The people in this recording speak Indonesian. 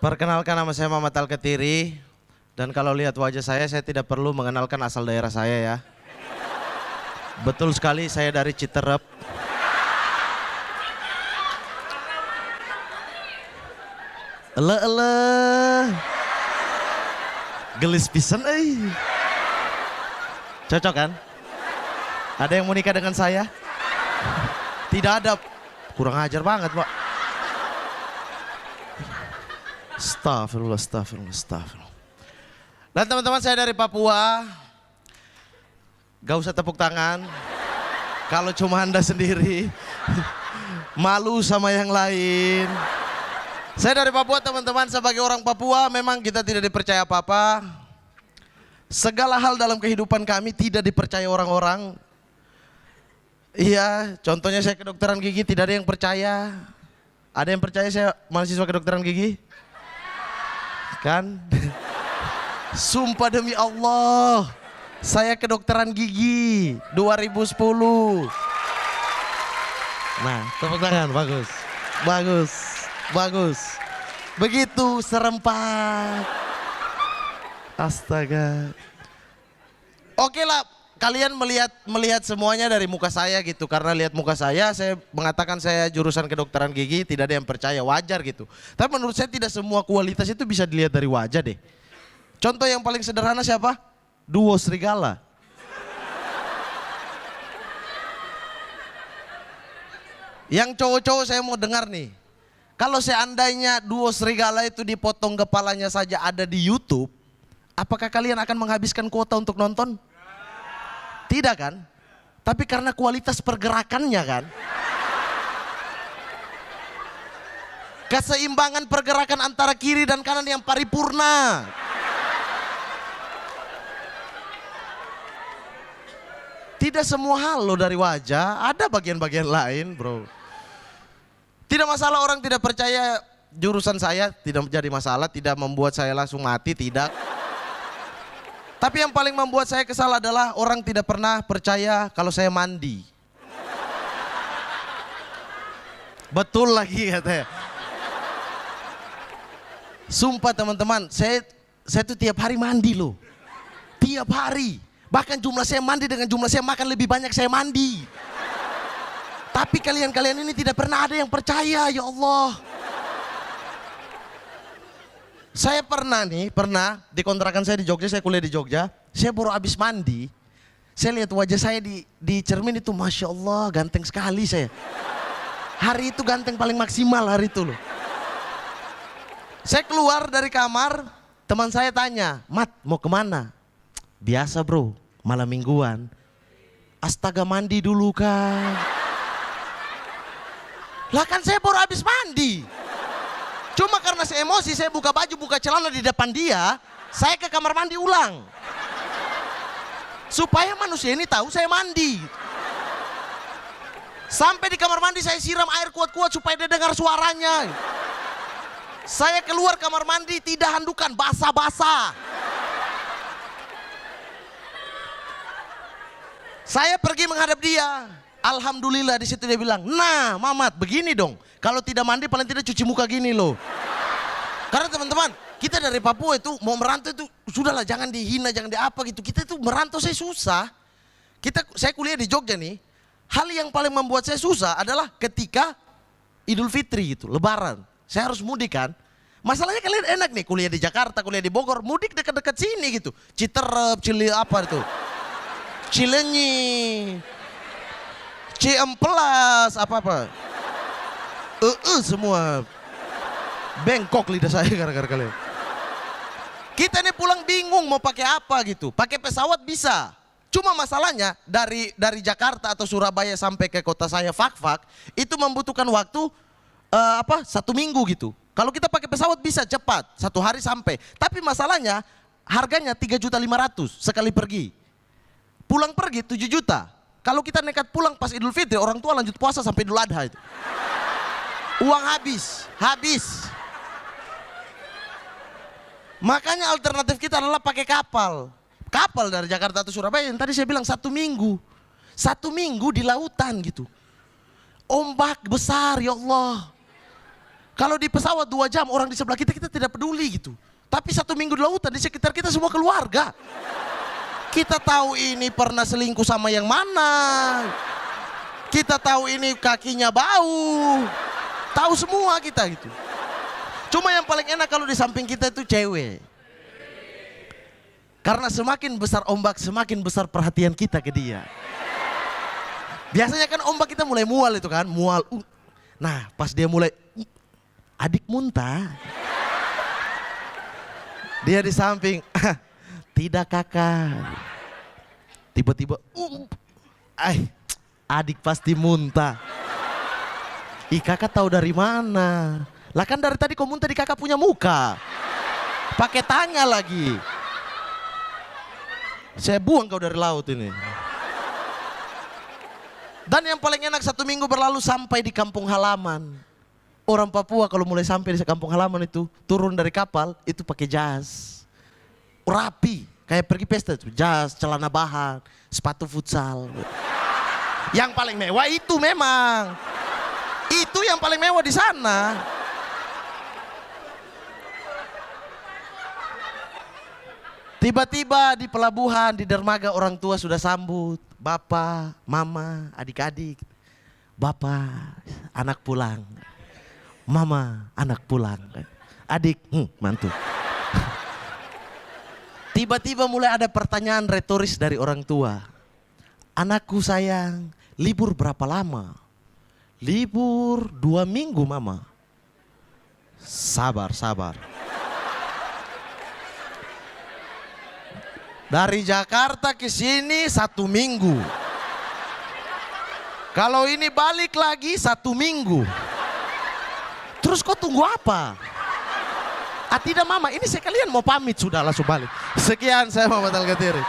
Perkenalkan, nama saya Muhammad Al-Ketiri. Dan kalau lihat wajah saya tidak perlu mengenalkan asal daerah saya ya. Betul sekali, saya dari Citerep. Ele. Gelis pisan euy. Cocok kan? Ada yang mau nikah dengan saya? Tidak ada. Kurang ajar banget, Pak. Astagfirullah. Dan teman-teman, saya dari Papua. Gak usah tepuk tangan. Kalau cuma Anda sendiri. Malu sama yang lain. Saya dari Papua, teman-teman. Sebagai orang Papua memang kita tidak dipercaya apa-apa. Segala hal dalam kehidupan kami tidak dipercaya orang-orang. Iya, contohnya saya kedokteran gigi tidak ada yang percaya. Ada yang percaya saya mahasiswa kedokteran gigi? Kan? Sumpah demi Allah, saya kedokteran gigi 2010. Nah, tepuk tangan, bagus. Begitu serempak. Astaga. Oke lah, kalian melihat semuanya dari muka saya gitu. Karena lihat muka saya mengatakan saya jurusan kedokteran gigi, tidak ada yang percaya, wajar gitu. Tapi menurut saya tidak semua kualitas itu bisa dilihat dari wajah deh. Contoh yang paling sederhana siapa? Duo serigala. Yang cowok-cowok saya mau dengar nih. Kalau seandainya duo serigala itu dipotong kepalanya saja ada di YouTube, apakah kalian akan menghabiskan kuota untuk nonton? Tidak kan? Tapi karena kualitas pergerakannya kan? Keseimbangan pergerakan antara kiri dan kanan yang paripurna. Tidak semua hal loh dari wajah, ada bagian-bagian lain bro. Tidak masalah orang tidak percaya jurusan saya, tidak menjadi masalah, tidak membuat saya langsung mati, tidak. Tapi yang paling membuat saya kesal adalah orang tidak pernah percaya kalau saya mandi. Betul lagi katanya. Sumpah teman-teman, saya tuh tiap hari mandi loh. Tiap hari. Bahkan jumlah saya mandi dengan jumlah saya makan lebih banyak saya mandi. Tapi kalian-kalian ini tidak pernah ada yang percaya, ya Allah. Saya pernah di kontrakan saya di Jogja, saya kuliah di Jogja, saya baru habis mandi, saya lihat wajah saya di cermin itu, Masya Allah ganteng sekali saya. Hari itu ganteng paling maksimal hari itu loh. Saya keluar dari kamar, teman saya tanya, Mat mau kemana? Biasa bro, malam mingguan. Astaga, mandi dulu kan. Lah kan saya baru habis mandi. Cuma karena saya emosi, saya buka baju, buka celana di depan dia, saya ke kamar mandi ulang. Supaya manusia ini tahu saya mandi. Sampai di kamar mandi saya siram air kuat-kuat supaya dia dengar suaranya. Saya keluar kamar mandi tidak handukan, basah-basah. Saya pergi menghadap dia. Alhamdulillah di situ dia bilang, nah Mamat begini dong. Kalau tidak mandi paling tidak cuci muka gini loh. Karena teman-teman, kita dari Papua itu mau merantau itu sudahlah, jangan dihina, jangan diapa gitu. Kita itu merantau saya susah. Saya kuliah di Jogja nih. Hal yang paling membuat saya susah adalah ketika Idul Fitri gitu, Lebaran. Saya harus mudik kan. Masalahnya kalian enak nih kuliah di Jakarta, kuliah di Bogor, mudik dekat-dekat sini gitu. Citerep, apa itu? Cilenyi. Ciemplas, apa-apa. Semua. Bengkok lidah saya gara-gara kalian. Kita ini pulang bingung mau pakai apa gitu. Pakai pesawat bisa. Cuma masalahnya dari Jakarta atau Surabaya sampai ke kota saya Fakfak itu membutuhkan waktu 1 minggu gitu. Kalau kita pakai pesawat bisa cepat, 1 hari sampai. Tapi masalahnya harganya 3.500.000 sekali pergi. Pulang pergi 7 juta. Kalau kita nekat pulang pas Idul Fitri, orang tua lanjut puasa sampai Idul Adha itu. Uang habis. Makanya alternatif kita adalah pakai kapal. Kapal dari Jakarta atau Surabaya yang tadi saya bilang 1 minggu. 1 minggu di lautan gitu. Ombak besar, ya Allah. Kalau di pesawat 2 jam orang di sebelah kita tidak peduli gitu. Tapi 1 minggu di lautan di sekitar kita semua keluarga. Kita tahu ini pernah selingkuh sama yang mana. Kita tahu ini kakinya bau. Tahu semua kita gitu. Cuma yang paling enak kalau di samping kita itu cewek. Karena semakin besar ombak, semakin besar perhatian kita ke dia. Biasanya kan ombak kita mulai mual itu kan, mual. Nah, pas dia mulai, adik muntah. Dia di samping, tidak kakak. Tiba-tiba, adik pasti muntah. Ih, kakak tahu dari mana? Lah kan dari tadi kau muntah di kakak punya muka. Pakai tanya lagi. Saya buang kau dari laut ini. Dan yang paling enak 1 minggu berlalu sampai di kampung halaman. Orang Papua kalau mulai sampai di kampung halaman itu turun dari kapal itu pakai jas. Rapi, kayak pergi pesta itu. Jas, celana bahan, sepatu futsal. Yang paling mewah itu memang. Itu yang paling mewah di sana. Tiba-tiba di pelabuhan, di dermaga orang tua sudah sambut. Bapak, mama, adik-adik. Bapak, anak pulang. Mama, anak pulang. Adik, mantu. Tiba-tiba mulai ada pertanyaan retoris dari orang tua. Anakku sayang, libur berapa lama? Libur 2 minggu mama. Sabar, sabar. Dari Jakarta ke sini 1 minggu. Kalau ini balik lagi 1 minggu. Terus kau tunggu apa? Ah tidak mama, ini sekalian mau pamit sudah langsung balik. Sekian, saya Muhammad Al-Gatiri.